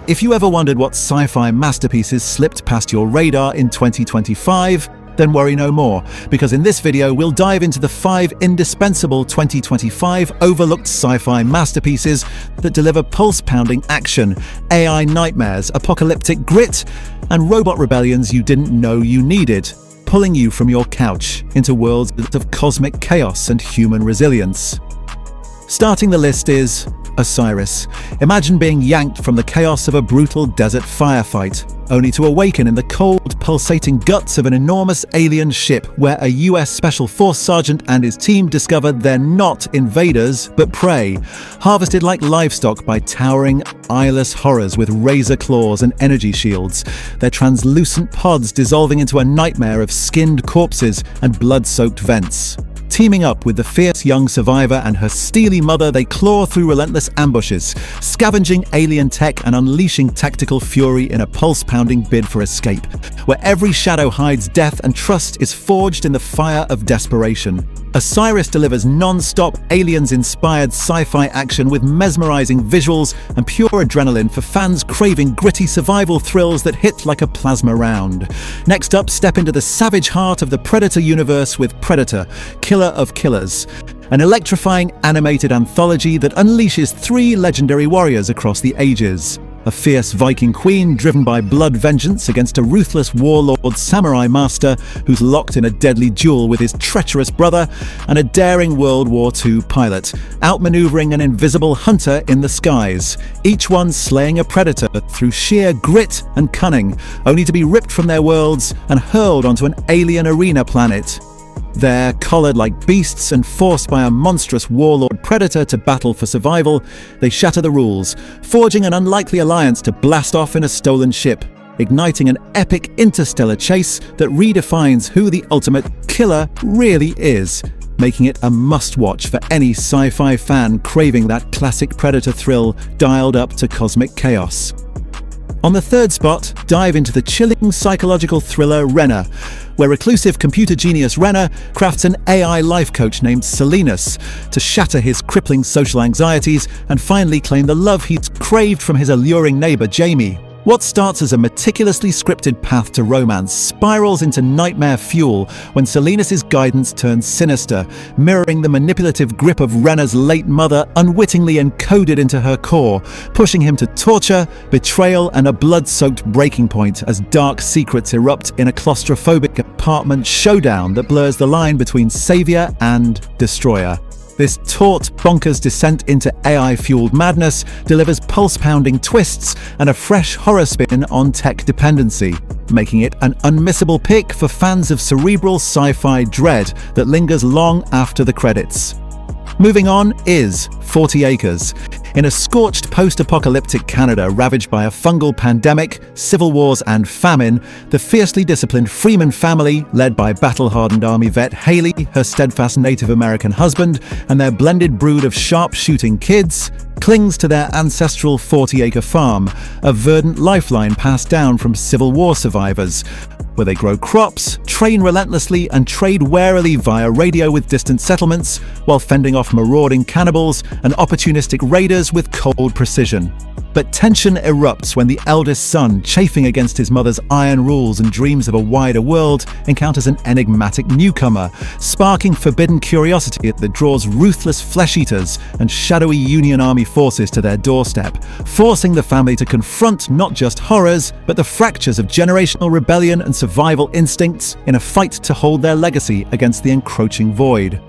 If you ever wondered what sci-fi masterpieces slipped past your radar in 2025, then worry no more, because in this video we'll dive into the 5 indispensable 2025 overlooked sci-fi masterpieces that deliver pulse-pounding action, AI nightmares, apocalyptic grit, and robot rebellions you didn't know you needed, pulling you from your couch into worlds of cosmic chaos and human resilience. Starting the list is Osiris. Imagine being yanked from the chaos of a brutal desert firefight, only to awaken in the cold, pulsating guts of an enormous alien ship where a US Special Force sergeant and his team discover they're not invaders, but prey, harvested like livestock by towering, eyeless horrors with razor claws and energy shields, their translucent pods dissolving into a nightmare of skinned corpses and blood-soaked vents. Teaming up with the fierce young survivor and her steely mother, they claw through relentless ambushes, scavenging alien tech and unleashing tactical fury in a pulse-pounding bid for escape, where every shadow hides death and trust is forged in the fire of desperation. Osiris delivers non-stop, aliens-inspired sci-fi action with mesmerizing visuals and pure adrenaline for fans craving gritty survival thrills that hit like a plasma round. Next up, step into the savage heart of the Predator universe with Predator, Killer of Killers, an electrifying animated anthology that unleashes 3 legendary warriors across the ages. A fierce Viking queen driven by blood vengeance against a ruthless warlord samurai master who's locked in a deadly duel with his treacherous brother, and a daring World War II pilot, outmaneuvering an invisible hunter in the skies, each one slaying a predator through sheer grit and cunning, only to be ripped from their worlds and hurled onto an alien arena planet. There, collared like beasts and forced by a monstrous warlord predator to battle for survival, they shatter the rules, forging an unlikely alliance to blast off in a stolen ship, igniting an epic interstellar chase that redefines who the ultimate killer really is, making it a must-watch for any sci-fi fan craving that classic Predator thrill dialed up to cosmic chaos. On the third spot, dive into the chilling psychological thriller Renner, where reclusive computer genius Renner crafts an AI life coach named Salinas to shatter his crippling social anxieties and finally claim the love he's craved from his alluring neighbor Jamie. What starts as a meticulously scripted path to romance spirals into nightmare fuel when Salinas' guidance turns sinister, mirroring the manipulative grip of Renner's late mother unwittingly encoded into her core, pushing him to torture, betrayal, and a blood-soaked breaking point as dark secrets erupt in a claustrophobic apartment showdown that blurs the line between savior and destroyer. This taut, bonkers descent into AI-fueled madness delivers pulse-pounding twists and a fresh horror spin on tech dependency, making it an unmissable pick for fans of cerebral sci-fi dread that lingers long after the credits. Moving on is 40 Acres. In a scorched post-apocalyptic Canada ravaged by a fungal pandemic, civil wars and famine, the fiercely disciplined Freeman family, led by battle-hardened Army vet Haley, her steadfast Native American husband, and their blended brood of sharp-shooting kids, clings to their ancestral 40-acre farm, a verdant lifeline passed down from Civil War survivors, where they grow crops, train relentlessly, and trade warily via radio with distant settlements, while fending off marauding cannibals and opportunistic raiders with cold precision. But tension erupts when the eldest son, chafing against his mother's iron rules and dreams of a wider world, encounters an enigmatic newcomer, sparking forbidden curiosity that draws ruthless flesh-eaters and shadowy Union Army forces to their doorstep, forcing the family to confront not just horrors, but the fractures of generational rebellion and survival instincts in a fight to hold their legacy against the encroaching void.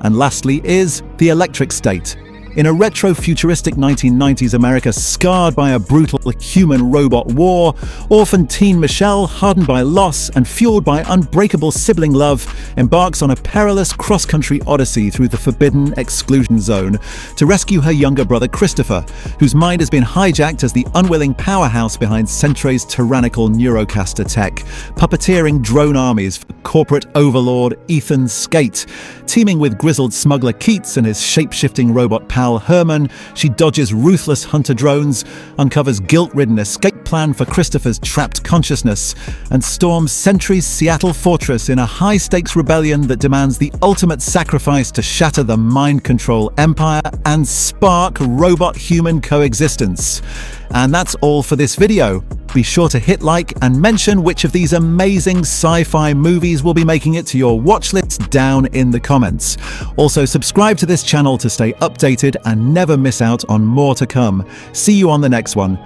And lastly is The Electric State. In a retro-futuristic 1990s America scarred by a brutal human-robot war, orphaned teen Michelle, hardened by loss and fueled by unbreakable sibling love, embarks on a perilous cross-country odyssey through the forbidden exclusion zone to rescue her younger brother Christopher, whose mind has been hijacked as the unwilling powerhouse behind Sentry's tyrannical Neurocaster tech, puppeteering drone armies for corporate overlord Ethan Skate, teaming with grizzled smuggler Keats and his shape-shifting robot power pal Herman, she dodges ruthless hunter drones, uncovers guilt-ridden escape plan for Christopher's trapped consciousness, and storms Sentry's Seattle fortress in a high-stakes rebellion that demands the ultimate sacrifice to shatter the mind control empire and spark robot-human coexistence. And that's all for this video. Be sure to hit like and mention which of these amazing sci-fi movies will be making it to your watch list down in the comments. Also, subscribe to this channel to stay updated and never miss out on more to come. See you on the next one.